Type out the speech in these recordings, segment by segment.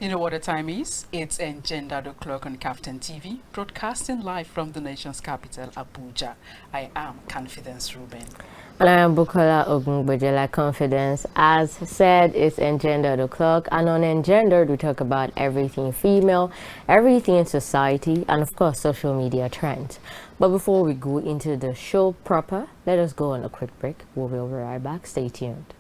You know what the time is? It's Engendered o'clock on Captain TV, broadcasting live from the nation's capital, Abuja. I am Confidence Ruben. And I am Bukola Ogungbojela Confidence. As said, it's Engendered o'clock, and on Engendered we talk about everything female, everything in society, and of course social media trends. But before we go into the show proper, let us go on a quick break. We'll be right back. Stay tuned.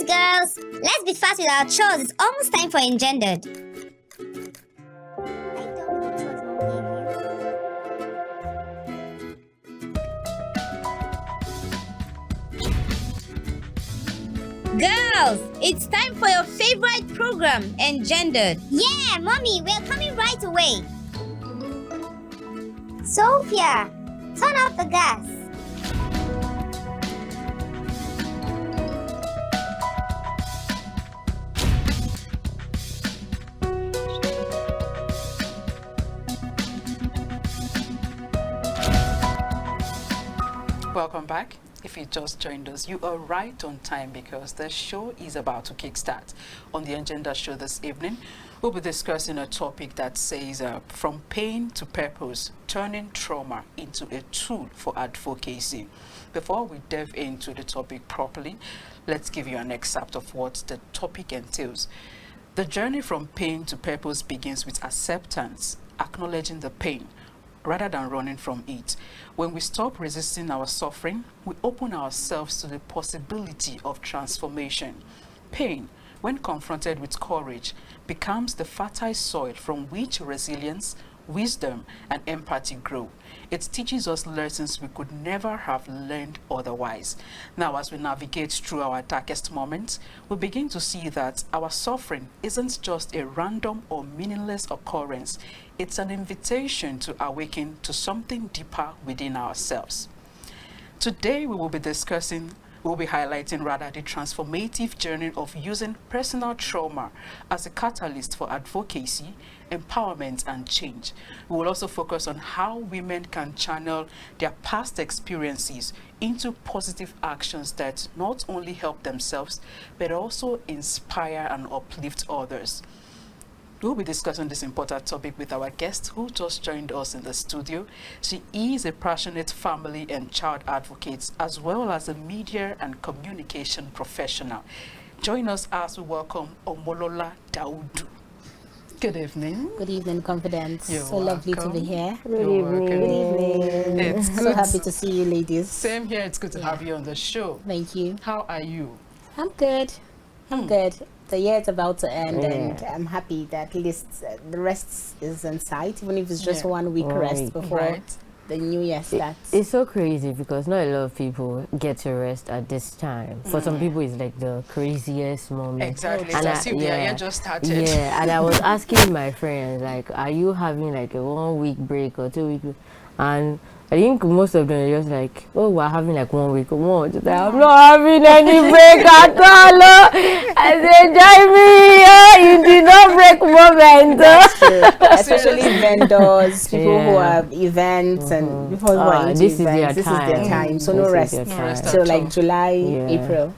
Girls, let's be fast with our chores. It's almost time for Engendered. Girls, it's time for your favorite program, Engendered. Yeah, Mommy, we're coming right away. Sophia, turn off the gas. Welcome back. If you just joined us, you are right on time because the show is about to kickstart. On the Agenda show this evening, we'll be discussing a topic that says from pain to purpose, turning trauma into a tool for advocacy. Before we delve into the topic properly, let's give you an excerpt of what the topic entails. The journey from pain to purpose begins with acceptance, acknowledging the pain, rather than running from it. When we stop resisting our suffering, we open ourselves to the possibility of transformation. Pain, when confronted with courage, becomes the fertile soil from which resilience, wisdom, and empathy grow. It teaches us lessons we could never have learned otherwise. Now, as we navigate through our darkest moments, we begin to see that our suffering isn't just a random or meaningless occurrence. It's an invitation to awaken to something deeper within ourselves. Today, we will be highlighting rather the transformative journey of using personal trauma as a catalyst for advocacy, empowerment, and change. We will also focus on how women can channel their past experiences into positive actions that not only help themselves, but also inspire and uplift others. We'll be discussing this important topic with our guest who just joined us in the studio. She is a passionate family and child advocate, as well as a media and communication professional. Join us as we welcome Omolola Daudu. Good evening. Good evening, Confidence. You're so lovely to be here. Good evening. Good evening. It's good. So happy to see you, ladies. Same here. It's good to have you on the show. Thank you. How are you? I'm good. I'm good. The year is about to end, and I'm happy that at least the rest is in sight, even if it's just 1 week rest before the new year starts. It's so crazy because not a lot of people get to rest at this time. For some people, it's like the craziest moment. Exactly. And It's as if the year just started. Yeah, and I was asking my friends, like, are you having like a 1 week break or 2 week? And I think most of them are just like, oh, we're having like 1 week or more. I'm not having any break at all. I said, Jamie, you did not break moment. That's true. Especially vendors, people who have events and people who are into events. This is their time. So no rest. So like July, April.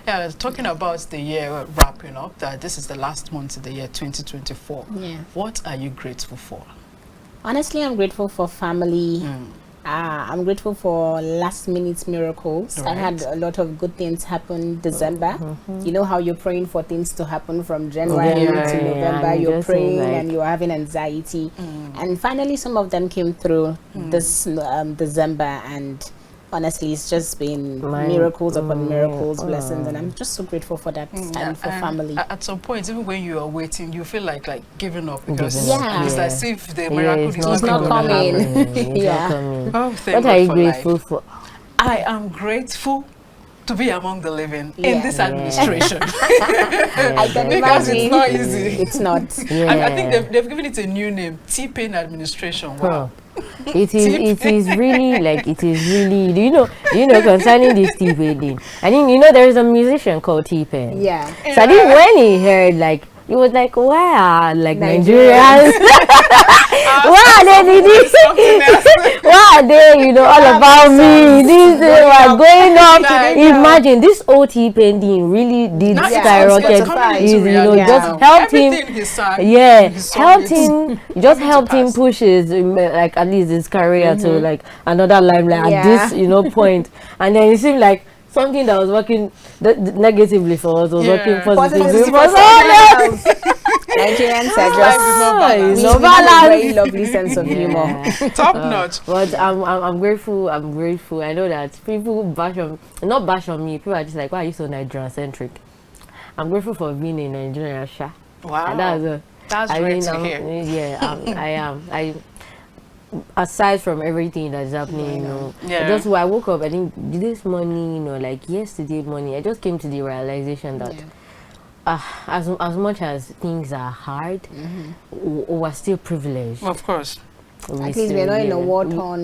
Yeah, talking about the year wrapping up, that this is the last month of the year 2024. Yeah. What are you grateful for? Honestly, I'm grateful for family. I'm grateful for last minute miracles. I had a lot of good things happen December. You know how you're praying for things to happen from January to November. You're praying and you're having anxiety. And finally, some of them came through this December, and honestly, it's just been miracles upon miracles, blessings, and I'm just so grateful for that time for family. At some point, even when you are waiting, you feel like giving up because it's as if the miracle is not coming. Yeah. Oh, thank what are you God for grateful life. for? I am grateful to be among the living in this administration. I can because imagine. it's not easy. It's not. I think they've given it a new name, T-Pain administration. Wow. It is really like you know concerning this T-Pain thing. I think there is a musician called T-Pain. Yeah. So I think when he heard he was like, why are Nigerians? Why are they this? Why are they all about me? This was going up. Imagine this OT painting really did skyrocket. Just helped him. Helped him push his at least his career to another limelight at this point. And then it seemed like something that was working negatively for us was working positively for someone else. Nigerians are just a very lovely sense of humor. Top notch. But I'm grateful. I know that people not bash on me. People are just like, why are you so Nigerian centric? I'm grateful for being in Nigeria, Sha. Wow. That's great to hear. Yeah, I am. Aside from everything that's happening, I woke up, I think this morning, yesterday morning, I just came to the realization that as much as things are hard, we're still privileged. Of course. At least we're not in a war torn.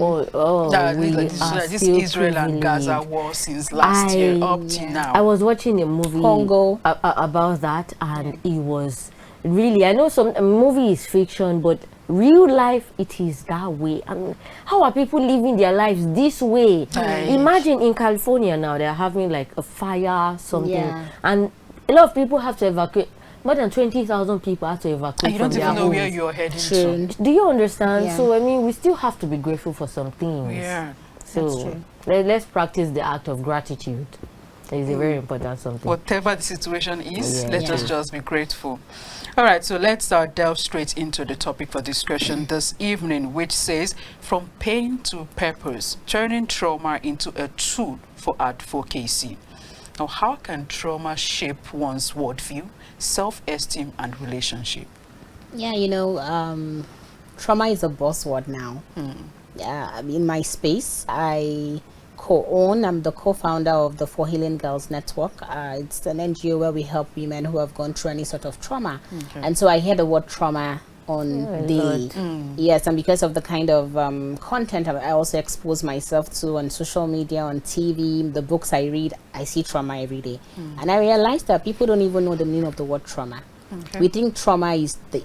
This Israel and Gaza war since last year up to now. I was watching a movie Congo about that, and it was really, I know a movie is fiction, but real life, it is that way. I mean, how are people living their lives this way? Imagine in California now, they're having a fire, something, and a lot of people have to evacuate. More than 20,000 people have to evacuate. You don't even know where you're heading to. Do you understand? So, I mean, we still have to be grateful for some things. Yeah, so let's practice the act of gratitude. It's a very important something. Whatever the situation is, let us just be grateful. All right, so let's delve straight into the topic for discussion this evening, which says, from pain to purpose, turning trauma into a tool for advocacy. Now, how can trauma shape one's worldview, self-esteem, and relationship? Yeah, trauma is a buzzword now. In my space, I'm the co-founder of the For Healing Girls Network. It's an NGO where we help women who have gone through any sort of trauma. And so I hear the word trauma on daily. Yes, and because of the kind of content I also expose myself to on social media, on TV, the books I read, I see trauma every day. And I realized that people don't even know the meaning of the word trauma. We think trauma is the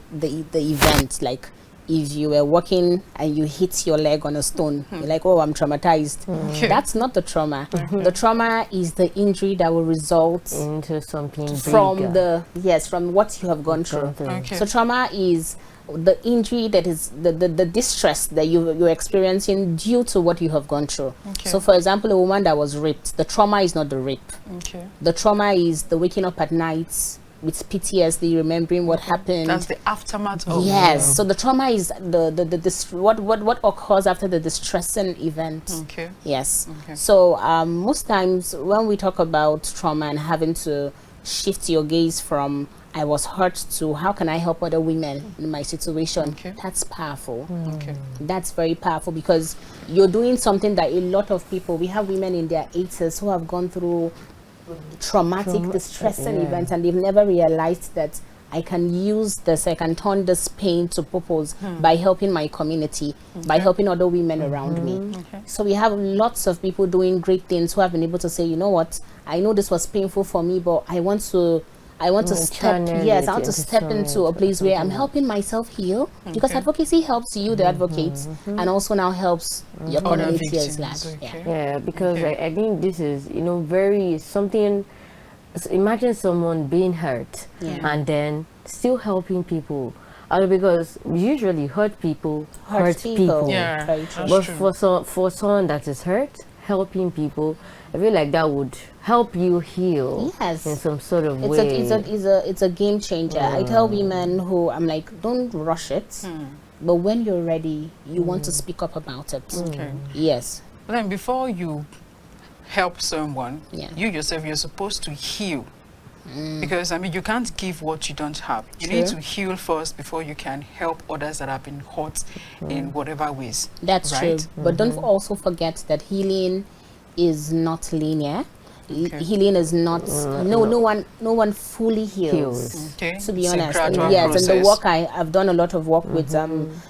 event, like if you were walking and you hit your leg on a stone, you're like, oh, I'm traumatized. That's not the trauma. The trauma is the injury that will result into something from from what you have gone through. So trauma is the injury, that is the distress that you're experiencing due to what you have gone through. So for example, a woman that was raped, the trauma is not the rape. The trauma is the waking up at night with PTSD, remembering what happened. That's the aftermath of so the trauma is what occurs after the distressing event. So most times when we talk about trauma and having to shift your gaze from I was hurt to how can I help other women in my situation, that's powerful. That's very powerful, because you're doing something that a lot of people, we have women in their 80s who have gone through traumatic, distressing events, and they've never realized that I can use this, I can turn this pain to purpose by helping my community, by helping other women around me. So we have lots of people doing great things who have been able to say, you know what, I know this was painful for me, but I want to step into a place where I'm helping myself heal, because advocacy helps you, the advocates, and also now helps your community as large. Because I think this is, very something. Imagine someone being hurt and then still helping people. Because usually hurt people hurt people. But for someone that is hurt, helping people, I feel like that would help you heal in some sort of way. It's a game changer. I tell women who, I'm like, don't rush it, but when you're ready, you want to speak up about it. Yes. Then before you help someone, Yeah. you yourself, you're supposed to heal. Because, I mean, you can't give what you don't have. You need to heal first before you can help others that have been hurt in whatever ways. That's right? true. But don't also forget that healing is not linear. Okay. Healing is not no one fully heals. Okay. To be It's a honest, gradual yes, and the process. work I've done a lot of work with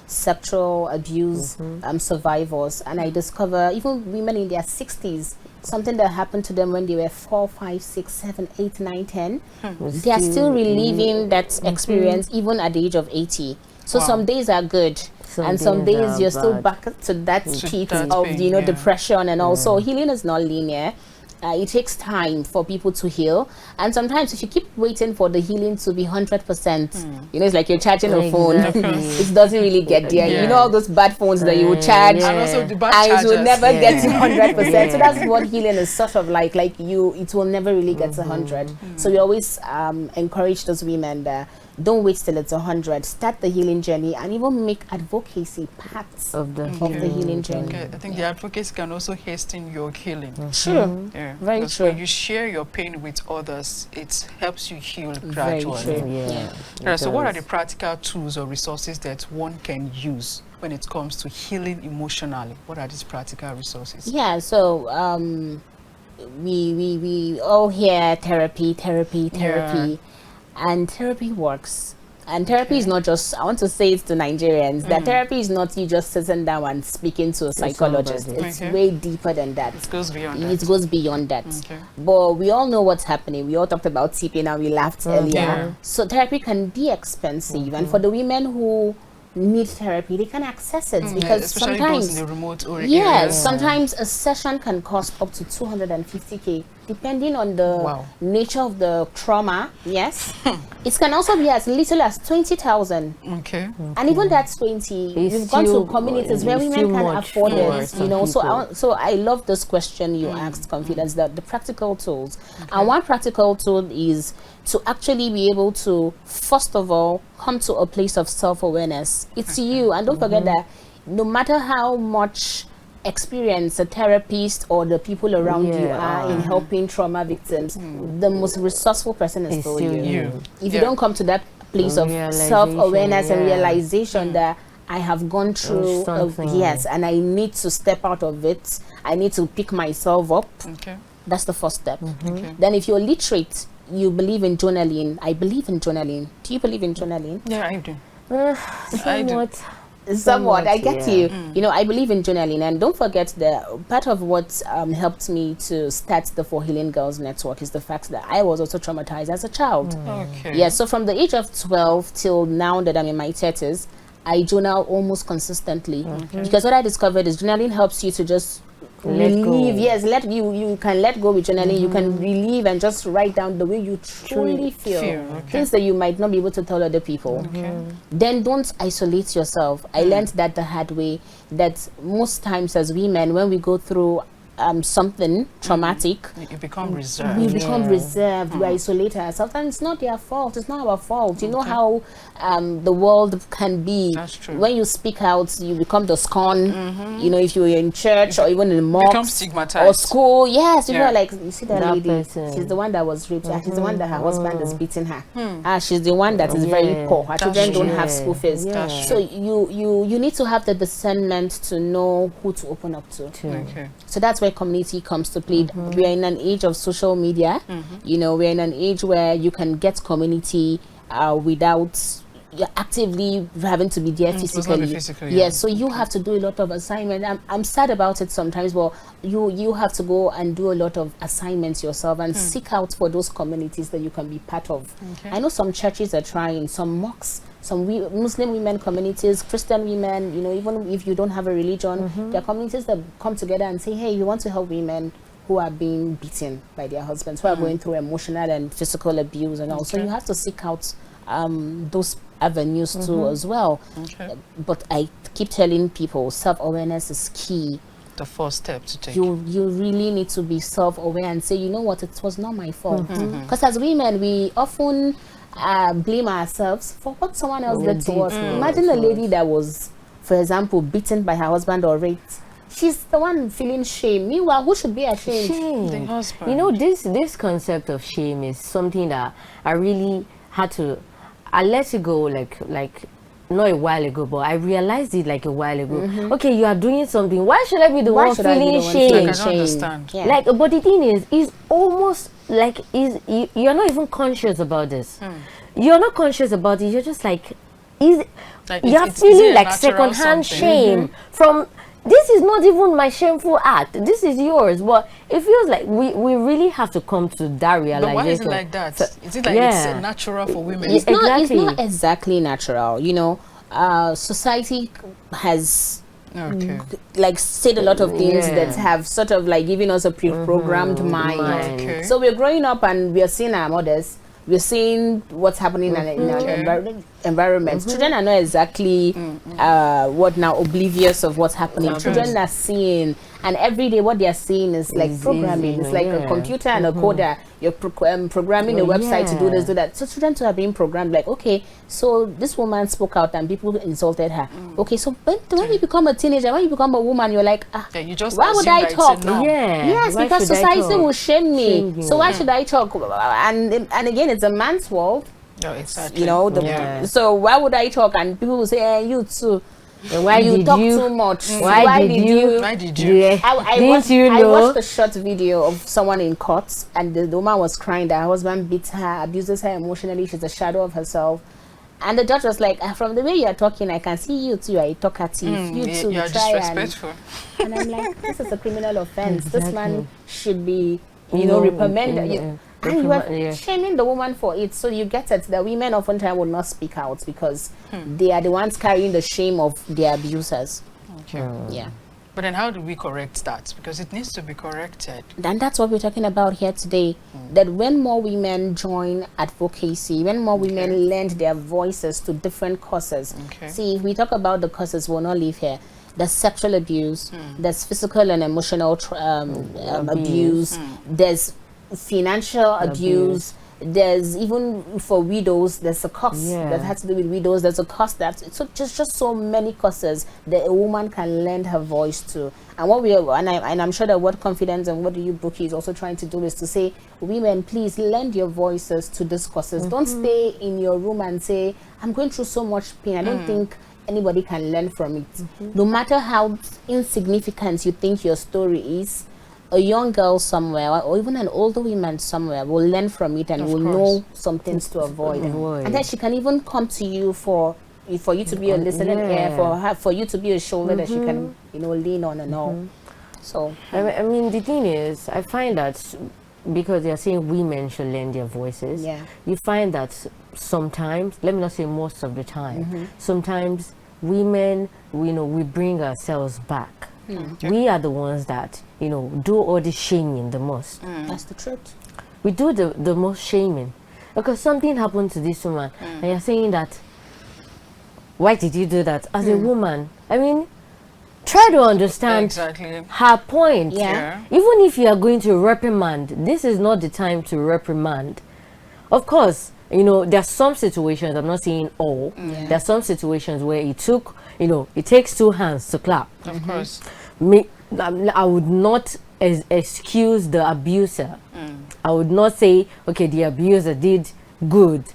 sexual abuse survivors, and I discover even women in their 60s, something that happened to them when they were 4, 5, 6, 7, 8, 9, 10, they are still reliving that experience even at the age of 80. So Wow. some days are good, and some days days are you're still bad. back to that pit that of pain, yeah. depression and also healing is not linear. It takes time for people to heal, and sometimes if you keep waiting for the healing to be 100%, it's like you're charging a phone. It doesn't really get there. Yeah. You know all those bad phones that you will charge, Yeah. And also the bad and it will chargers. never get to 100%. So Yeah. that's what healing is sort of like it will never really get to 100. So we always encourage those women that don't wait till it's 100. Start the healing journey and even make advocacy parts Of the healing journey. Okay, I think the advocacy can also hasten your healing. True. Yeah, Very because true. when you share your pain with others, it helps you heal gradually. Very true. Yeah. Right, so what are the practical tools or resources that one can use when it comes to healing emotionally? What are these practical resources? Yeah, so we all hear therapy, and therapy works. And therapy is not just, I want to say it to Nigerians, that therapy is not you just sitting down and speaking to a psychologist. somebody. It's Okay. way deeper than that. It goes beyond It that. goes beyond that. Okay. But we all know what's happening. We all talked about TP and we laughed earlier. Yeah. So therapy can be expensive. And for the women who need therapy, they can access it because especially sometimes those in the remote yes, sometimes a session can cost up to 250K, depending on the Wow. nature of the trauma. Yes, it can also be as little as 20,000, Okay. and even that 20, It's we've gone still- to communities where it's women still can much afford for it. some So people. so I love this question you asked, Confidence, that the practical tools. And one practical tool is to actually be able to, first of all, come to a place of self-awareness. It's you, and don't forget that no matter how much experience a therapist or the people around you are in helping trauma victims, the most resourceful person is still you. You. If Yeah. you don't come to that place of Realization, self-awareness and yeah. realization that I have gone through something. yes, and I need to step out of it, I need to pick myself up, Okay. that's the first step. Okay. Then if you're literate, you believe in journaling. I believe in journaling. Do you believe in journaling? Yeah, I do. Somewhat. Somewhat, I get yeah. you. You know, I believe in journaling, and don't forget that part of what helped me to start the For Healing Girls Network is the fact that I was also traumatized as a child. Okay. Yeah, so from the age of 12 till now that I'm in my 30s, I journal almost consistently because what I discovered is journaling helps you to just Let go. relieve. Yes, you can let go with journaling. You can relieve and just write down the way you truly feel. Okay. Things that you might not be able to tell other people. Then don't isolate yourself. I learned that the hard way, that most times as women, when we go through something traumatic, You become reserved. we become reserved, we isolate ourselves, and it's not their fault, it's not our fault. You know how the world can be. That's true. When you speak out, you become the scorn. You know, if you're in church or even in Become mosques stigmatized. or school, yes, people Yeah. are like, you see that, That lady, person. she's the one that was raped. She's the one that her husband is beating her. She's the one that is very Yeah. poor. Her children don't true. have school fees. That's So you need to have the discernment to know who to open up to. Okay. So that's where community comes to play. We are in an age of social media. You know, we're in an age where you can get community without you're actively having to be there It must not physically. be physical, Yes, yeah. so you have to do a lot of assignment. I'm sad about it sometimes, but you have to go and do a lot of assignments yourself and seek out for those communities that you can be part of. Okay. I know some churches are trying, some mosques, some Muslim women communities, Christian women, you know, even if you don't have a religion, there are communities that come together and say, hey, you want to help women who are being beaten by their husbands, who are going through emotional and physical abuse and all. So Okay. you have to seek out those avenues too as well. Okay. But I keep telling people self-awareness is key. The first step to take. You really need to be self-aware and say, you know what, it was not my fault. Because as women, we often blame ourselves for what someone else did to us. Imagine a lady that was, for example, beaten by her husband or raped, she's the one feeling shame. Meanwhile, who should be ashamed? The husband. You know, this concept of shame is something that I really had to. I let it go like not a while ago, but I realized it like a while ago. Okay, you are doing something. Why should I be the one feeling shame? Like, I don't understand. Yeah. Like, but the thing is, it's almost like you're not even conscious about this. You're not conscious about it. You're just like, you're feeling like secondhand shame from. This is not even my shameful act. This is yours. But it feels like we really have to come to that realization. But why is it like that? So, is it like it's natural for women? It's not exactly natural. You know, society has like said a lot of things that have sort of like given us a pre-programmed mind. Okay. So we're growing up and we're seeing our mothers. We're seeing what's happening in our environment. Children are not exactly what now oblivious of what's happening. Children are seeing, and every day what they are seeing is like programming. It's like a computer and a coder. You're programming a website to do this, do that. So children too are being programmed. Like, okay, so this woman spoke out and people insulted her. Okay, so when you become a teenager, when you become a woman, you're like, you just why would I talk? Yes, because society will shame me. So why should I talk? And again, it's a man's world. No, exactly. You know, so why would I talk? And people will say, you too. And why you did talk you too much? Why did you? Why did you? I watched a short video of someone in court, and the woman was crying that her husband beats her, abuses her emotionally. She's a shadow of herself. And the judge was like, from the way you are talking, I can see you too. You are talkative. You too. You are try disrespectful. And I'm like, this is a criminal offense. This man should be, reprimanded. And you are shaming the woman for it. So you get it. The women oftentimes will not speak out because they are the ones carrying the shame of their abusers. Okay. Yeah. But then how do we correct that? Because it needs to be corrected. And that's what we're talking about here today. That when more women join advocacy, when more women lend their voices to different causes. See, if we talk about the causes, we'll not leave here. There's sexual abuse, there's physical and emotional abuse, there's financial abuse, there's even for widows, there's a cost that has to do with widows, there's a cost that's so just so many causes that a woman can lend her voice to. And what we are, and I'm sure that what Confidence and what you Bookie is also trying to do is to say, women, please lend your voices to these causes. Don't stay in your room and say, I'm going through so much pain. I don't think anybody can learn from it. No matter how insignificant you think your story is, a young girl somewhere or even an older woman somewhere will learn from it and will know some things to avoid. And then she can even come to you for you to be a listening ear, for you to be a shoulder that she can lean on and all. So I mean the thing is, I find that because they are saying women should lend their voices, you find that sometimes, let me not say most of the time, sometimes women, we bring ourselves back. We are the ones that, do all the shaming the most. That's the truth. We do the most shaming. Because something happened to this woman, and you're saying that, why did you do that? As a woman, I mean, try to understand her point. Yeah. Even if you are going to reprimand, this is not the time to reprimand. Of course, there are some situations, I'm not saying all, there are some situations where it takes two hands to clap. Of course. I would not excuse the abuser. I would not say, okay, the abuser did good.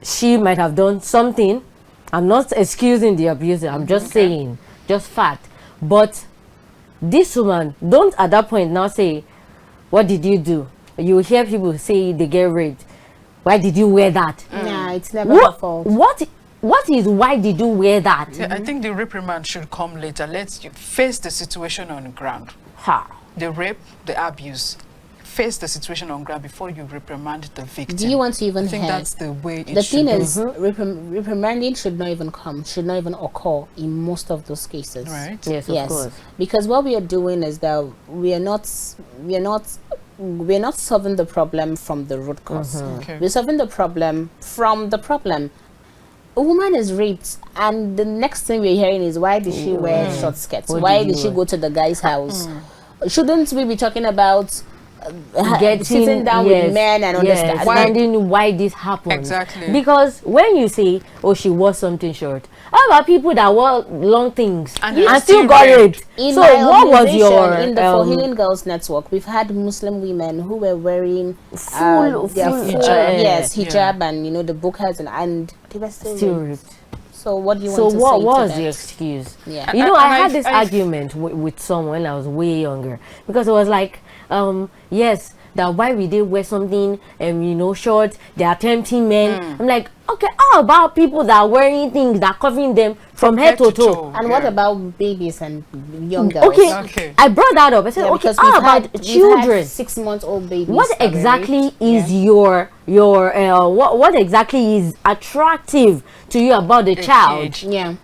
She might have done something. I'm not excusing the abuser. I'm just saying, just fact. But this woman, don't at that point now say, what did you do? You hear people say they get raped. Why did you wear that? Yeah, it's never her fault. What is why did you wear that? Yeah, I think the reprimand should come later. Let's face the situation on the ground. The rape, the abuse. Face the situation on ground before you reprimand the victim. Do you want to even I think that's the way it the should thing is, reprimanding should not even occur in most of those cases. Right. Yes, of course. Because what we are doing is that we're not solving the problem from the root cause. We're solving the problem from the problem. A woman is raped, and the next thing we're hearing is, why did she wear short skirts? Why did she go to the guy's house? Shouldn't we be talking about sitting down with men and understanding why this happened? Exactly. Because when you say, oh, she wore something short, How about people that wore long things And and still got raped? In So my what was organization, your in the For Healing Girls Network, we've had Muslim women who were wearing full hijab. yes, hijab, and you know the burqas, and they were still raped. raped? So what do you So want to what say was to the that? excuse? Yeah. You know, And I had this I've- argument with someone when I was way younger, because it was like, yes, that why we did wear something and you know short, they are tempting men. I'm like, okay, how about people that are wearing things that covering them from head to toe? And what about babies and young girls? Okay, I brought that up. I said, Yeah, okay, because how about we've children? had 6-month-old babies. What that were exactly raped. is Yeah. your what exactly is attractive to you about the child? kid. Yeah.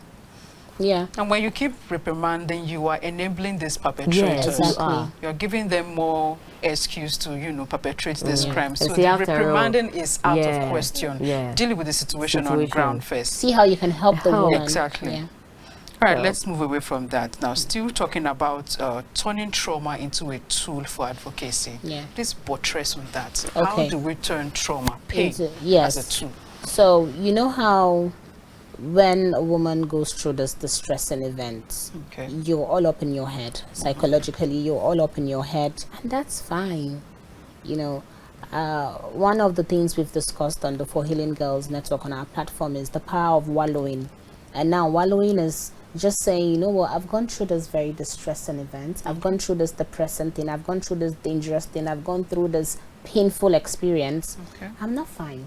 Yeah. And when you keep reprimanding, you are enabling these perpetrators. Yes, Exactly. you are. You're giving them more excuse to, you know, perpetrate this crime. So See, the after all, reprimanding is out of yeah, question. yeah. Dealing with the situation on the ground first. See how you can help the Help. woman. Exactly. Yeah. All right, So- let's move away from that. Now, still talking about turning trauma into a tool for advocacy. Yeah. Please buttress on that. How Okay. do we turn trauma, pain, Yes. as a tool? So you know how when a woman goes through this distressing event, Okay. you're all up in your head. Psychologically, you're all up in your head, and that's fine. You know, one of the things we've discussed on the For Healing Girls Network on our platform is the power of wallowing. And now wallowing is just saying, you know what, I've gone through this very distressing event. I've gone through this depressing thing. I've gone through this dangerous thing. I've gone through this painful experience. Okay. I'm not fine.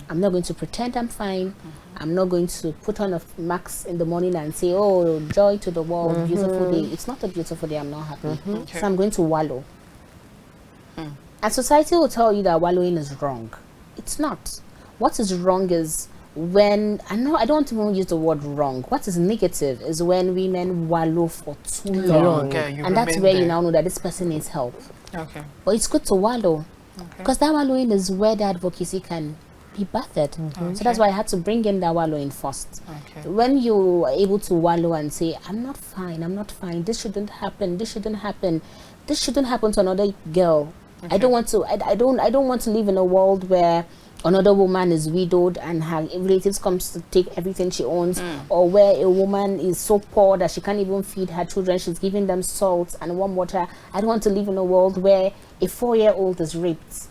I'm not going to pretend I'm fine. I'm not going to put on a mask in the morning and say, oh, joy to the world, beautiful day. It's not a beautiful day. I'm not happy. Okay. So I'm going to wallow. And society will tell you that wallowing is wrong. It's not. What is wrong is when, I don't even use the word wrong. What is negative is when women wallow for too long. Okay, you And that's remain where you there. now know that this person needs help. Okay. But it's good to wallow. Okay. Because that wallowing is where the advocacy can be birthed. So that's why I had to bring in that wallowing first. Okay. When you are able to wallow and say, I'm not fine, this shouldn't happen, this shouldn't happen to another girl. I don't want to I don't want to live in a world where another woman is widowed and her relatives comes to take everything she owns, or where a woman is so poor that she can't even feed her children, she's giving them salt and warm water. I don't want to live in a world where a 4-year-old is raped.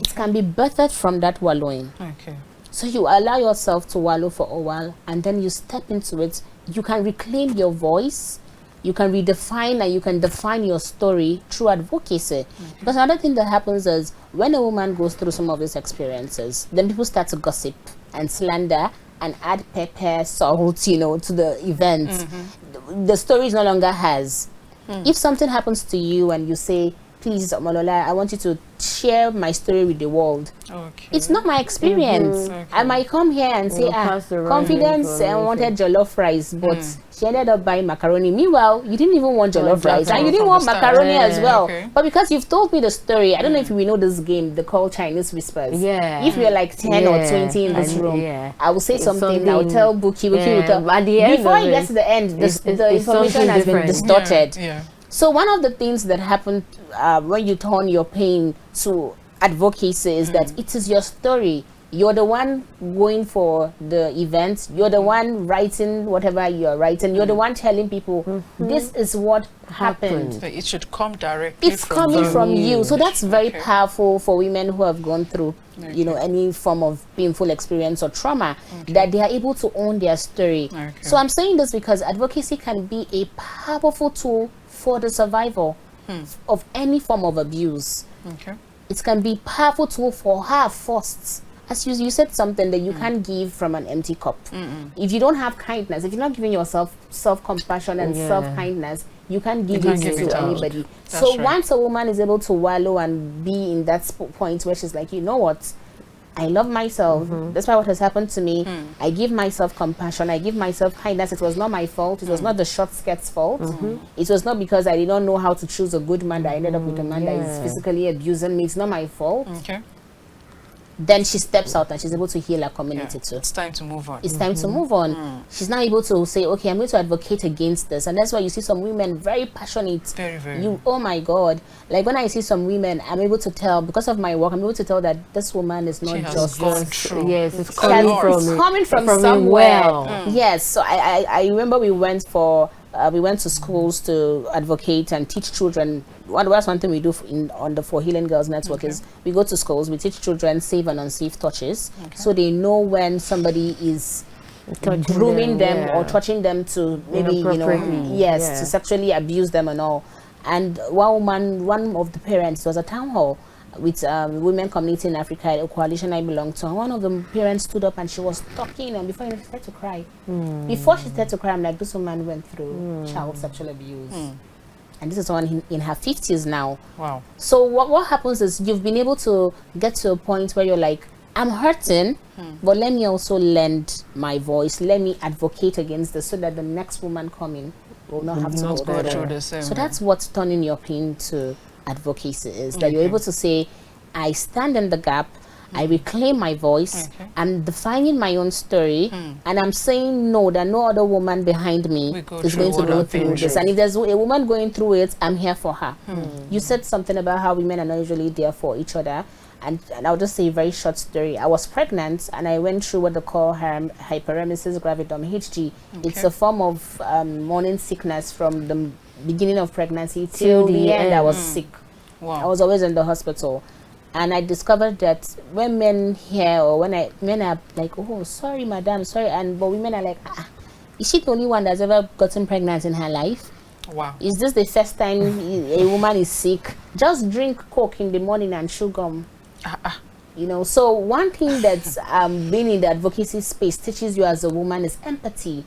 It can be birthed from that wallowing. Okay. So you allow yourself to wallow for a while, and then you step into it. You can reclaim your voice. You can redefine and you can define your story through advocacy. Because another thing that happens is when a woman goes through some of these experiences, then people start to gossip and slander and add pepper, salt, you know, to the event. The story is no longer hers. If something happens to you and you say, please, Omolola, I want you to share my story with the world. Okay. It's not my experience. I might come here and say, pass around confidence and wanted jollof rice, but she ended up buying macaroni. Meanwhile, you didn't even want jollof rice, and you didn't want macaroni as well. Okay. But because you've told me the story, I don't know if we know this game, they call Chinese whispers. Yeah. If we're like 10 or 20 in this room, I will say something, I'll tell Buki will tell. But at the end Before of it it, gets to the end, the it's information something has been different. distorted. Yeah. So one of the things that happen when you turn your pain to advocacy is that it is your story. You're the one going for the event. You're the one writing whatever you're writing. You're the one telling people this is what happened. So it should come directly It's coming from you. So that's very Okay. powerful for women who have gone through, you know, any form of painful experience or trauma, that they are able to own their story. Okay. So I'm saying this because advocacy can be a powerful tool for the survival of any form of abuse. Okay. It can be powerful tool for her first. As you said something that you can't give from an empty cup. If you don't have kindness, if you're not giving yourself self-compassion and self-kindness, you can't give can't it give to it out. anybody. That's So right. once a woman is able to wallow and be in that point where she's like, you know what, I love myself. That's why what has happened to me. I give myself compassion. I give myself kindness. It was not my fault. It was not the short skirt's fault. It was not because I did not know how to choose a good man that I ended up with a man that is physically abusing me. It's not my fault. Okay. then she steps out and she's able to heal her community too. It's time to move on. It's time to move on. She's now able to say, okay, I'm going to advocate against this. And that's why you see some women very passionate. Very, very. Oh my God. Like when I see some women, I'm able to tell, because of my work, I'm able to tell that this woman is not She has just gone through. Yes, it's It's coming from from somewhere. well. Yes, so I remember we went to schools to advocate and teach children. That's one thing we do on the For Healing Girls Network is we go to schools, we teach children safe and unsafe touches, so they know when somebody is grooming them or touching them to maybe to sexually abuse them and all. And one of the parents was a town hall with women community in Africa, a coalition I belong to, and one of the parents stood up and she was talking, and before she started to cry. Before she started to cry, I'm like, this woman went through child sexual abuse. And this is someone in her 50s now. Wow. So what happens is you've been able to get to a point where you're like, I'm hurting, but let me also lend my voice. Let me advocate against this so that the next woman coming will not have to go through the same. So that's what turning your pain to advocacy is, that you're able to say, I stand in the gap, I reclaim my voice, I'm defining my own story, and I'm saying no, that no other woman behind me is going to go through this. And if there's a woman going through it, I'm here for her. You said something about how women are not usually there for each other. And I'll just say a very short story. I was pregnant and I went through what they call hyperemesis gravidum, HG. It's a form of morning sickness from the beginning of pregnancy till the end. I was sick. Wow. I was always in the hospital. And I discovered that when men hear, or when men are like, oh, sorry, madam, sorry. But women are like, is she the only one that's ever gotten pregnant in her life? Wow. Is this the first time a woman is sick? Just drink Coke in the morning and chew gum. You know, so one thing that's being in the advocacy space teaches you as a woman is empathy.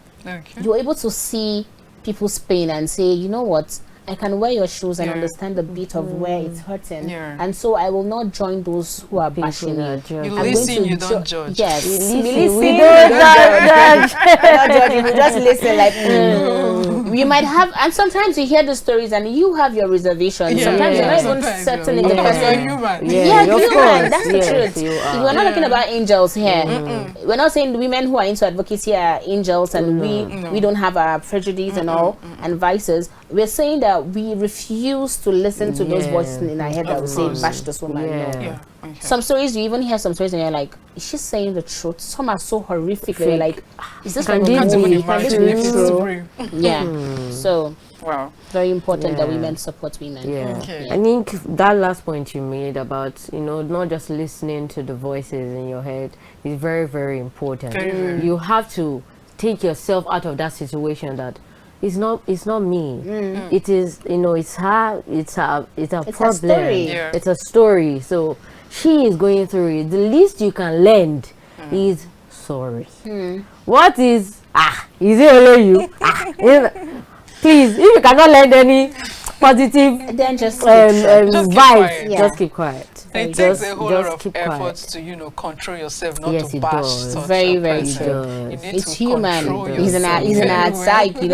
You're able to see people's pain and say, you know what, I can wear your shoes and understand the beat of where it's hurting. And so I will not join those who are bashing you. You listen, you don't judge. Yes. We don't judge. We just listen like, you might have, and sometimes you hear the stories and you have your reservations. Sometimes you're not even certain in the person. You're human. That's the truth. We're not talking about angels here. We're not saying the women who are into advocacy are angels and we don't have our prejudice and all and vices. We're saying that we refuse to listen to those voices in our head that will say, bash this woman. Some stories, you even hear some stories and you're like, is she saying the truth? Some are so horrific that you're like, is this can this be true? So, very important that women support women. I think that last point you made about, not just listening to the voices in your head is very, very important. You have to take yourself out of that situation that it's not me. It is, it's her, it's a problem. Story. It's a story. So she is going through it. The least you can lend is sorry. What is is it only you? Please, if you cannot lend any positive then just vibes, just keep quiet. It takes a whole lot of effort to, control yourself, not to bash such very, a very person. true. You need It's to human. control He's an yourself. psych, you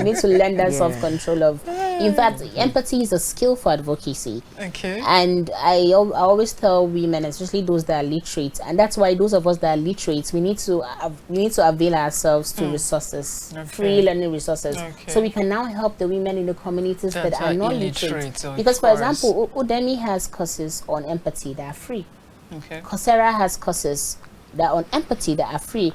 need to learn that self-control of. In fact, empathy is a skill for advocacy. And I always tell women, especially those that are literate, and that's why those of us that are literate, we need to avail ourselves to resources, free learning resources, so we can now help the women in the communities that are not literate. Because, for example, Udemy has courses on empathy that are free. Coursera has courses that are on empathy that are free.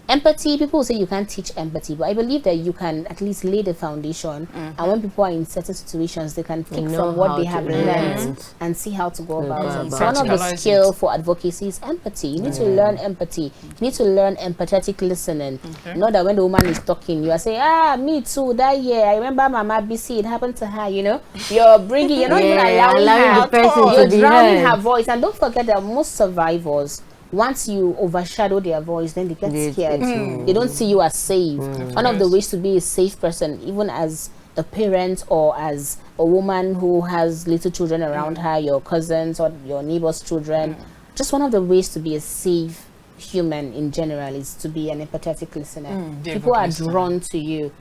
Empathy, people say you can't teach empathy, but I believe that you can at least lay the foundation, and when people are in certain situations, they can pick from what they have learned and see how to go about it. So one of the skills for advocacy is empathy. You need to learn empathy. You need to learn empathetic listening. Not that when the woman is talking, you are saying, me too, that year, I remember Mama BC, it happened to her, You're not even allowing the person you're to be drowning heard. her voice. And don't forget that most survivors, once you overshadow their voice, then they get scared. They don't see you as safe. One of the ways to be a safe person, even as a parent or as a woman who has little children around her, your cousins or your neighbor's children, just one of the ways to be a safe human in general is to be an empathetic listener. People are drawn to you.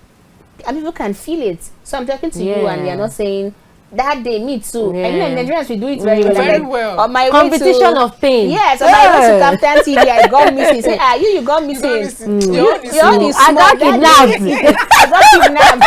And people can feel it. So I'm talking to you and you're not saying, that day, me too. Yeah. I mean, Nigerians, we do it very well. Very Like, well. On my Competition way to, of pain. Yes, on my way to Captain TV, I got missing. Say, you got missing. Your own is Your own is I small. got kidnapped. I got kidnapped.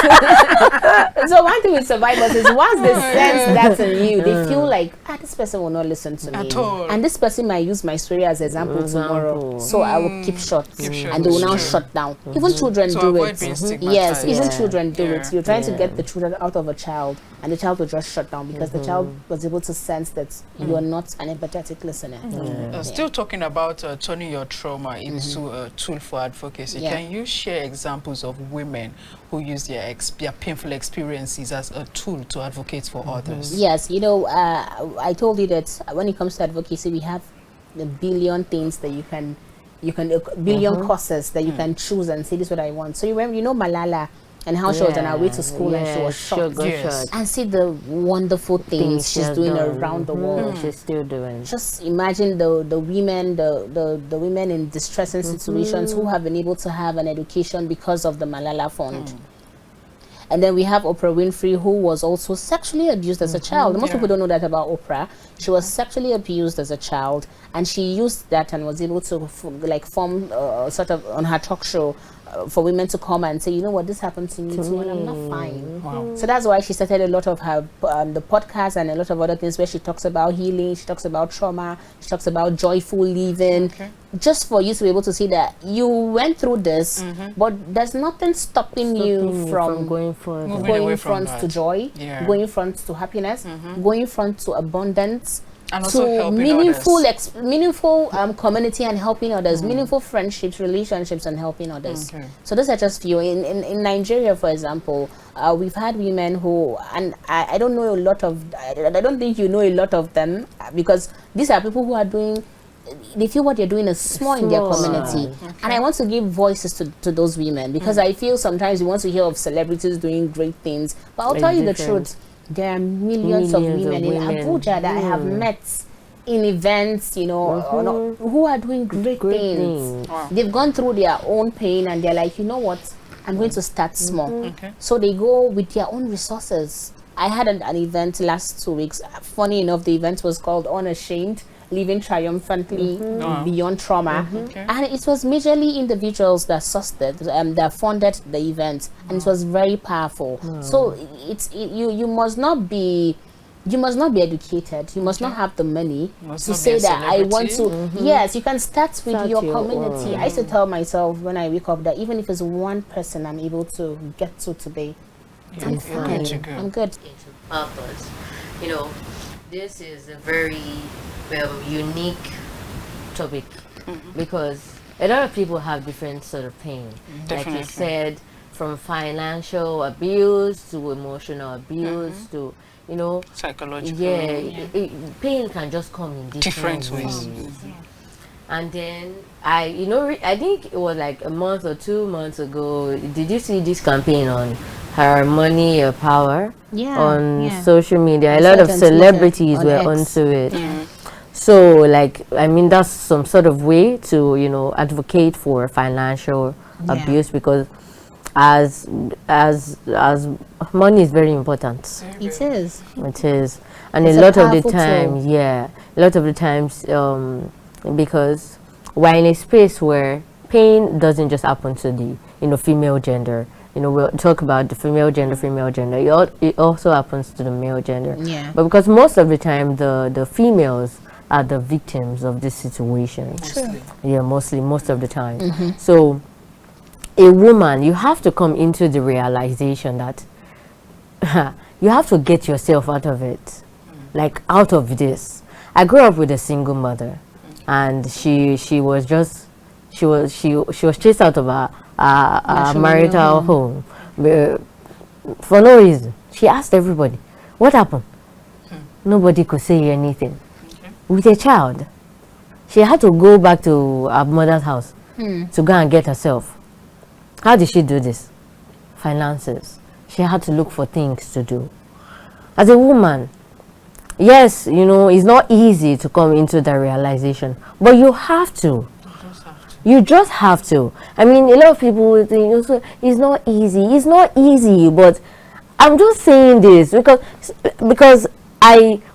So one thing with survivors is once they sense that in you, they feel like, this person will not listen to me. At all. And this person might use my story as example tomorrow. So I will keep short. And they will now shut down. Even children To do avoid it. being Yes, stigmatized. even children do Yeah. it. You're trying to get the children out of a child, and the child will just shut down because the child was able to sense that you are not an empathetic listener. Still talking about turning your trauma into a tool for advocacy. Yeah. Can you share examples of women who use their painful experiences as a tool to advocate for others? Yes, I told you that when it comes to advocacy, we have a billion things that you can billion courses that you can choose and say, this is what I want. So you remember, Malala, and how she was on her way to school and she was shot. Yes. And see the wonderful things she's doing around the world. She's still doing. Just imagine the women, the women in distressing situations who have been able to have an education because of the Malala Fund. And then we have Oprah Winfrey, who was also sexually abused as a child. Most people don't know that about Oprah. She was sexually abused as a child, and she used that and was able to form sort of on her talk show for women to come and say, you know what, this happened to me too, and I'm not fine. Wow. So that's why she started a lot of her the podcast and a lot of other things where she talks about healing, she talks about trauma, she talks about joyful living. Just for you to be able to see that you went through this, but there's nothing stopping you from going further. going front to joy, going front to happiness, going front to abundance, And also to helping meaningful others. meaningful community and helping others, meaningful friendships, relationships, and helping others. So those are just few. In Nigeria, for example, we've had women who, and I don't know a lot of, I don't think you know a lot of them, because these are people who are doing, they feel what they're doing is small in their community. And I want to give voices to those women, because I feel sometimes you want to hear of celebrities doing great things, but I'll tell you the truth, there are millions of women in Abuja that I have met in events, who are doing great things. Wow. They've gone through their own pain and they're like, you know what, I'm going to start small. So they go with their own resources. I had an event last 2 weeks. Funny enough, the event was called Unashamed, Living Triumphantly Beyond Trauma. And it was majorly individuals that that funded the event, and it was very powerful. So you must not be educated, you must not have the money to say that I want to. Yes, you can start with your community. I used to tell myself when I wake up that even if it's one person I'm able to get to today, I'm fine. I'm good. Into purpose. This is a very unique topic because a lot of people have different sort of pain. Like you said, from financial abuse to emotional abuse to Psychological. Pain can just come in different ways. And then I think it was like a month or 2 months ago. Did you see this campaign on Her Money, Your Power? On social media. A lot of celebrities were onto it. So that's some sort of way to advocate for financial abuse, because as money is very important. It is. It is. And It's a a lot of the powerful time, a lot of the times, because we're in a space where pain doesn't just happen to the female gender. We'll talk about the female gender. It also happens to the male gender. But because most of the time the females are the victims of this situation. Mostly most of the time. So a woman, you have to come into the realization that you have to get yourself out of it, out of this. I grew up with a single mother, and she was chased out of a marital home for no reason. She asked everybody, what happened? Nobody could say anything. With a child, she had to go back to her mother's house to go and get herself. How did she do this? Finances. She had to look for things to do. As a woman, yes, it's not easy to come into the realization, but you have to. You just have to. I mean, a lot of people will think it's not easy. It's not easy, but I'm just saying this because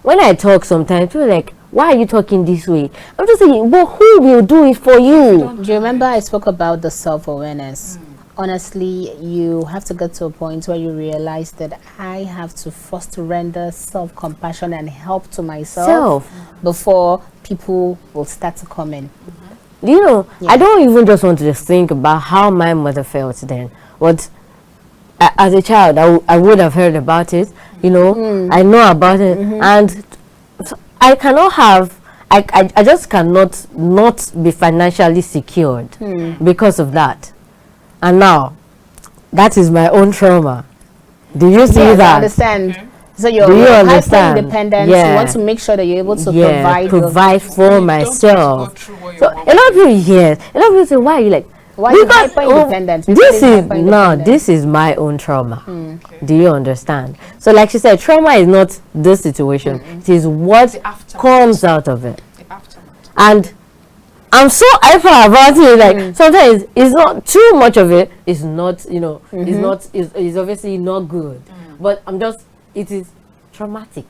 when I talk sometimes people are like, why are you talking this way? I'm just saying, but who will do it for you? Do you remember I spoke about the self-awareness? Honestly, you have to get to a point where you realize that I have to first render self-compassion and help to myself before people will start to come in. You know, I don't even just want to just think about how my mother felt then. But as a child, I would have heard about it. You know, I know about it, and I cannot have. I just cannot not be financially secured because of that. And now, that is my own trauma. Do you see that? I understand. So you're hyper-independent. You want to make sure that you're able to provide for myself. So a lot of people, say, why are you like? Why are you hyper-independent? This is my own trauma. Do you understand? So like she said, trauma is not this situation. It is what comes out of it. And I'm so hyper about it. Like sometimes it's not too much of it. It's not, it's obviously not good. But it is traumatic.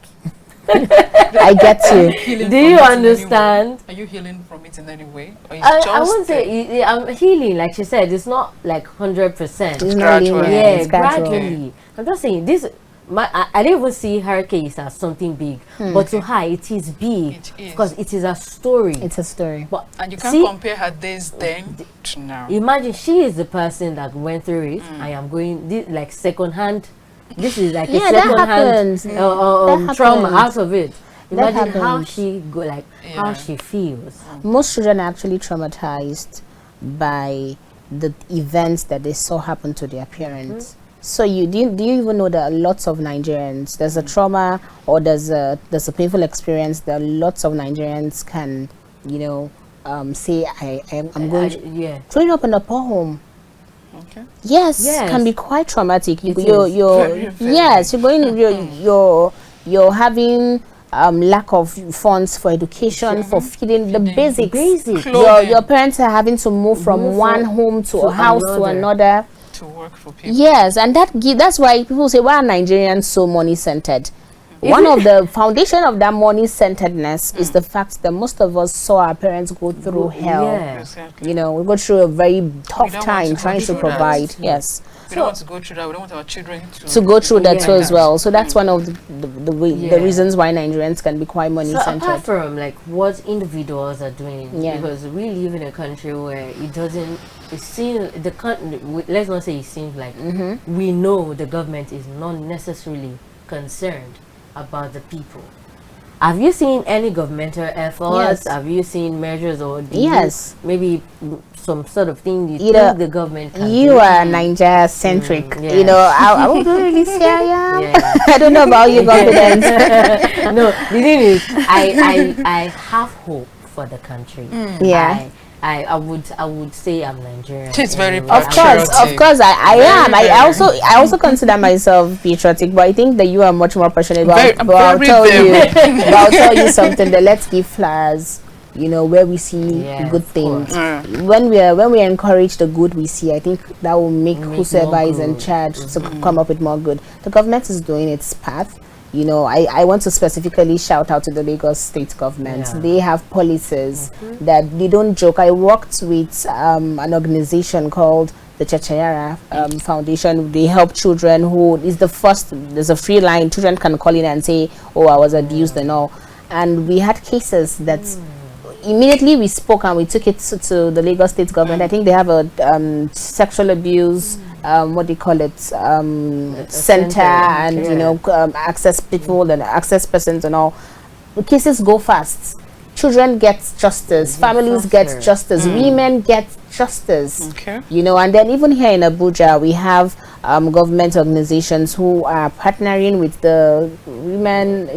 I get you. Do you understand? Are you healing from it in any way? Or I wouldn't say I'm healing. Like she said, it's not like 100%. It's gradually. Yeah, gradually. I'm just saying this. I didn't even see her case as something big, but to her it is big because it is a story. It's a story. But and you can't compare her days then to now. Imagine she is the person that went through it. I am going like second hand. This is like a second-hand trauma out of it. Imagine how she how she feels. Most children are actually traumatized by the events that they saw happen to their parents. So do you even know that lots of Nigerians, there's a trauma or there's a painful experience that lots of Nigerians can, say I'm going growing up in a poor home. Okay. Yes, can be quite traumatic. You're having lack of funds for education, for feeding the basics. Your parents are having to move from one home to a house to another to work for people. Yes, and that's why people say, why are Nigerians so money centered? One of the foundation of that money-centeredness is the fact that most of us saw our parents go through hell. Yeah. Exactly. We go through a very tough time trying to provide. Yes. We don't want to go through that. We don't want our children to go through that too as well. So that's one of the reasons why Nigerians can be quite money-centered. So apart from like what individuals are doing, because we live in a country where it doesn't. It seems let's not say it seems like we know the government is not necessarily concerned about the people. Have you seen any governmental efforts? Yes. Have you seen measures or maybe some sort of thing you think the government can do? Are Nigeria-centric. I won't really say I don't know about you, confidence. No, the thing is, I have hope for the country. I would say I'm Nigerian. It's very of course I am. I also consider myself patriotic, but I think that you are much more passionate about. I'll tell you something. That let's give flowers. Where we see good things. When we encourage the good we see, I think that will make whosoever is in charge to come up with more good. The government is doing its path. I want to specifically shout out to the Lagos state government. They have policies that they don't joke. I worked with an organization called the Chachayara Foundation. They help children there's a free line. Children can call in and say, oh, I was abused and all. And we had cases that immediately we spoke and we took it to the Lagos state government. I think they have a sexual abuse what do you call it, center and access people and access persons and all. The cases go fast. Children get justice, families get justice, women get justice. And then even here in Abuja we have government organizations who are partnering with the women,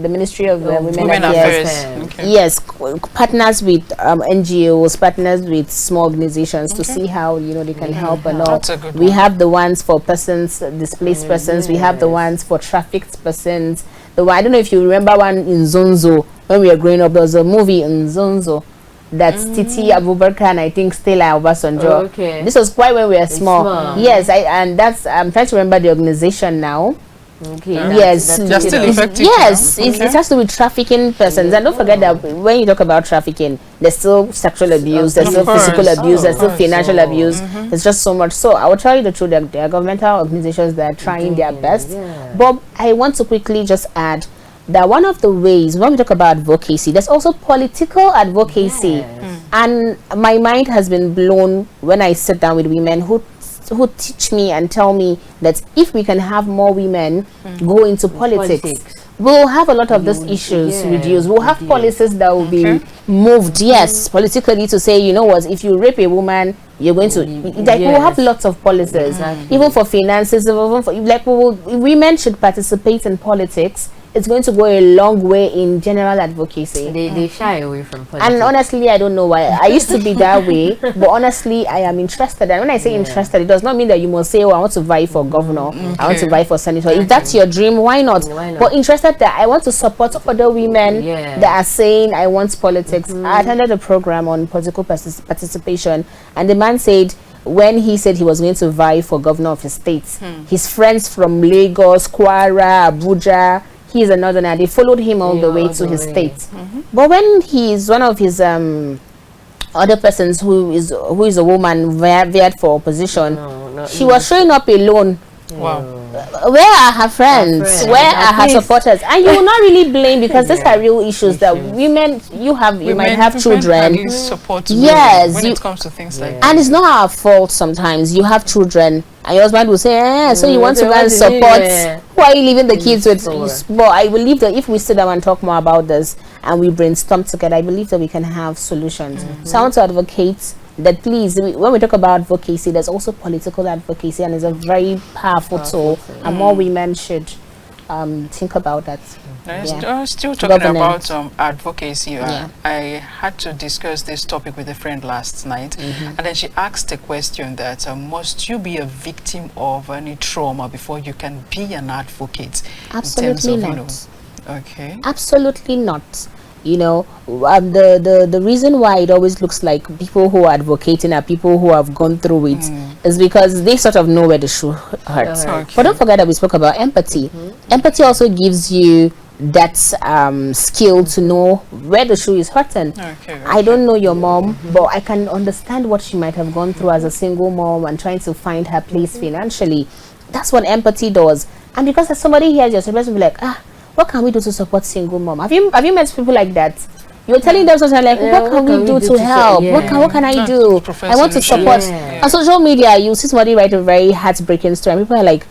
the Ministry of Women Affairs. Yes, partners with NGOs, partners with small organizations to see how they can help and all. We have the ones for displaced persons. We have the ones for trafficked persons. I don't know if you remember one in Zonzo when we were growing up. There was a movie in Zonzo. That's Titi Abubakar and I think Stella Obasanjo. Okay. This was quite when we were small. Yes, and that's I'm trying to remember the organization now. Okay. Yes, They're still effective. yes, Okay. it has to do with trafficking persons. And don't forget that when you talk about trafficking, there's still sexual abuse, there's still physical abuse, there's still financial abuse. There's just so much. So I will tell you the truth, there are governmental organizations that are trying their best. But I want to quickly just add that one of the ways when we talk about advocacy, there's also political advocacy. And my mind has been blown when I sit down with women who teach me and tell me that if we can have more women go into politics, we'll have a lot of these issues reduced. We'll have policies that will be moved, politically, to say, you know what, if you rape a woman, you're going to like we'll have lots of policies, even for finances, even for like women should participate in politics. It's going to go a long way in general advocacy. They shy away from politics. And honestly, I don't know why. I used to be that way, but honestly, I am interested. And when I say interested, it does not mean that you must say, oh, I want to vie for governor, I want to vie for senator. If that's your dream, why not? But interested that I want to support other women that are saying, I want politics. I attended a program on political participation, and the man said, when he said he was going to vie for governor of his state, his friends from Lagos, Kwara, Abuja, he's a northerner, they followed him all the way to his state. But when he's one of his other persons who is a woman veered for opposition, she was showing up alone. Wow. Where are her friends? Where are her supporters? And you will not really blame, because these are real issues that women you might have children. Support yes, when it comes to things like that. And it's not our fault sometimes. You have children and your husband will say, so you want to go and support, who are you leaving the kids with? But I believe that if we sit down and talk more about this and we brainstorm together, I believe that we can have solutions. So I want to advocate that, please, when we talk about advocacy, there's also political advocacy, and it's a very powerful tool, and more women should think about that. Still talking about advocacy, I had to discuss this topic with a friend last night, and then she asked a question that must you be a victim of any trauma before you can be an advocate? Absolutely not. Okay. Absolutely not. You know, the reason why it always looks like people who are advocating are people who have gone through it is because they sort of know where the shoe hurts. But don't forget that we spoke about empathy. Empathy also gives you that skill to know where the shoe is hurting. I don't know your mom, but I can understand what she might have gone through as a single mom and trying to find her place financially. That's what empathy does. And because as somebody hears your person will be like, what can we do to support single mom? Have you met people like that? You're telling them something like, what can we do to help? What can I do? I want to support. On social media, you see somebody write a very heartbreaking story, and people are like,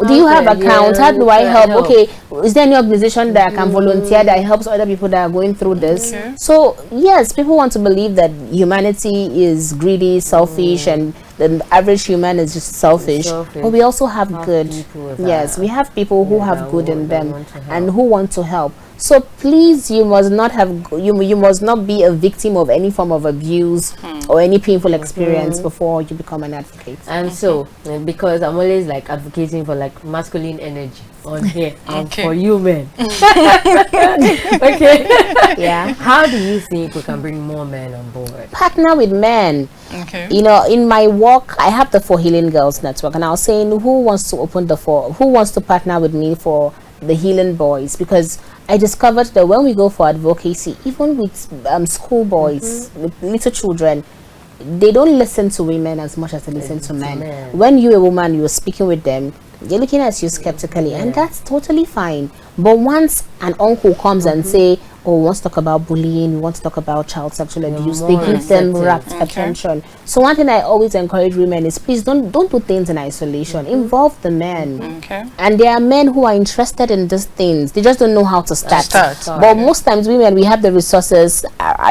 do you have account? How do I help? Okay, is there any organization that can volunteer that helps other people that are going through this? So yes, people want to believe that humanity is greedy, selfish, and the average human is just selfish. But we also have good. Yes, we have people who have good in them and who want to help. So please, you must not have you must not be a victim of any form of abuse or any painful experience before you become an advocate. And so, because I'm always like advocating for like masculine energy on here and for you men. How do you think we can bring more men on board? Partner with men. You know, in my work, I have the For Healing Girls Network, and I was saying, who wants to partner with me for the Healing Boys? Because I discovered that when we go for advocacy, even with school boys, with little children, they don't listen to women as much as they listen to men. When you're a woman, you're speaking with them, they're looking at you skeptically, and that's totally fine. But once an uncle comes and say, oh, we want to talk about bullying, we want to talk about child sexual abuse, they give them rapt attention. So one thing I always encourage women is, please don't do things in isolation. Involve the men. And there are men who are interested in these things, they just don't know how to start. But most times women, we have the resources,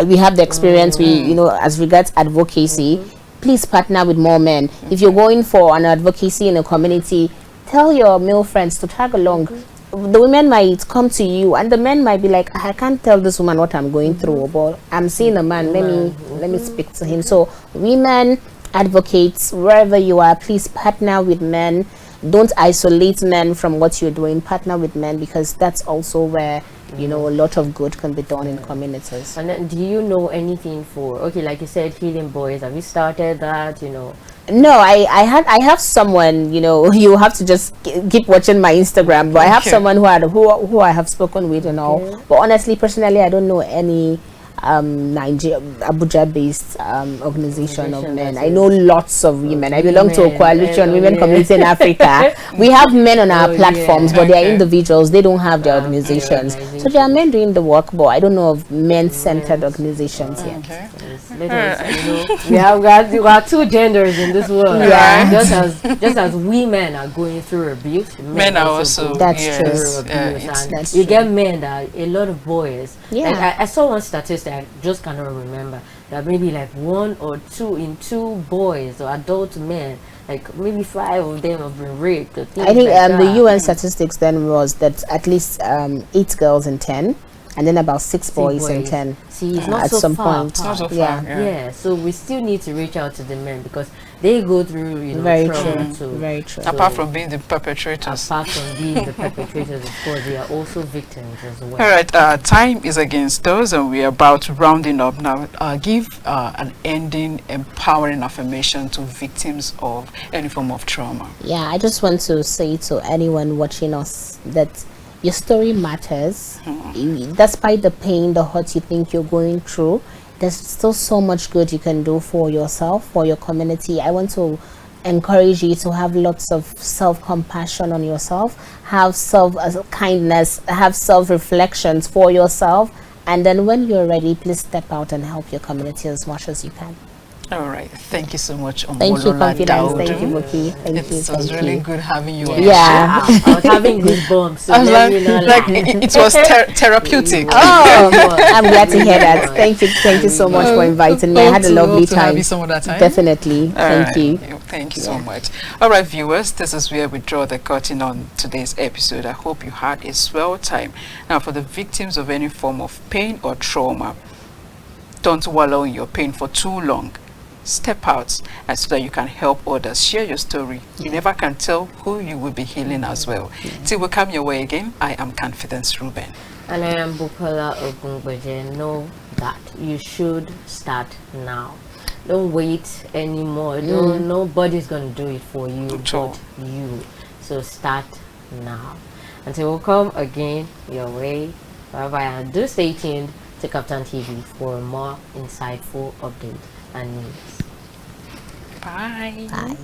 we have the experience, you know, as regards advocacy. Please partner with more men. If you're going for an advocacy in a community, tell your male friends to tag along. The women might come to you, and the men might be like, I can't tell this woman what I'm going through, but I'm seeing a man, let me speak to him. So women, advocates, wherever you are, please partner with men. Don't isolate men from what you're doing. Partner with men, because that's also where you know, a lot of good can be done in communities. And then, do you know anything for, okay, like you said, healing boys? Have you started that, you know? No, I have someone, you know, you have to just keep watching my Instagram, but I have someone who I have spoken with and all. But honestly, personally, I don't know any Abuja based organization of men. I know lots of women. I belong to a coalition, women community in Africa. We have men on our platforms, but they are individuals. They don't have their organizations. So there are men doing the work, but I don't know of men-centered organizations yet. You know, we got two genders in this world. Yeah. Just as women are going through abuse, men are also that's true. That's you true. get men that a lot of boys. Yeah. Like I saw one statistic, I just cannot remember, that maybe like 1 or 2 in 2 boys or adult men, like maybe 5 of them have been raped. I think the UN statistics then was that at least 8 girls in 10, and then about 6 boys in 10. See, it's not at so some far point. apart. Not so Yeah. far, Yeah, so we still need to reach out to the men because they go through, you know, Very trauma true. too. Very true. apart from being the perpetrators. Apart from being the perpetrators, of course, they are also victims as well. All right, time is against us, and we're about rounding up now. Give an ending, empowering affirmation to victims of any form of trauma. Yeah, I just want to say to anyone watching us that your story matters. Despite the pain, the hurt you think you're going through, there's still so much good you can do for yourself, for your community. I want to encourage you to have lots of self-compassion on yourself, have self-kindness, have self-reflections for yourself, and then when you're ready, please step out and help your community as much as you can. All right, thank you so much, Omolola. Thank you, Confidence. Daudu. Thank you, Muki. Thank you. It was Thank really you. good having you on Yeah. the show. I was having goosebumps. So I was let me not like lie. it was therapeutic. Oh, I'm glad to hear that. Thank you so much for inviting me. I had a lovely Hope to have time. you some other time. Definitely. Thank you. Thank you so much. All right, viewers, this is where we draw the curtain on today's episode. I hope you had a swell time. Now, for the victims of any form of pain or trauma, don't wallow in your pain for too long. Step out and so that you can help others. Share your story. You never can tell who you will be healing as well. Till we come your way again, I am Confidence Ruben. And I am Bukola Ogungbeje. Know that you should start now. Don't wait anymore. Nobody's going to do it for you but you. So start now. Until we come again your way. Bye-bye. And do stay tuned to Captain TV for more insightful updates and news. Bye. Bye.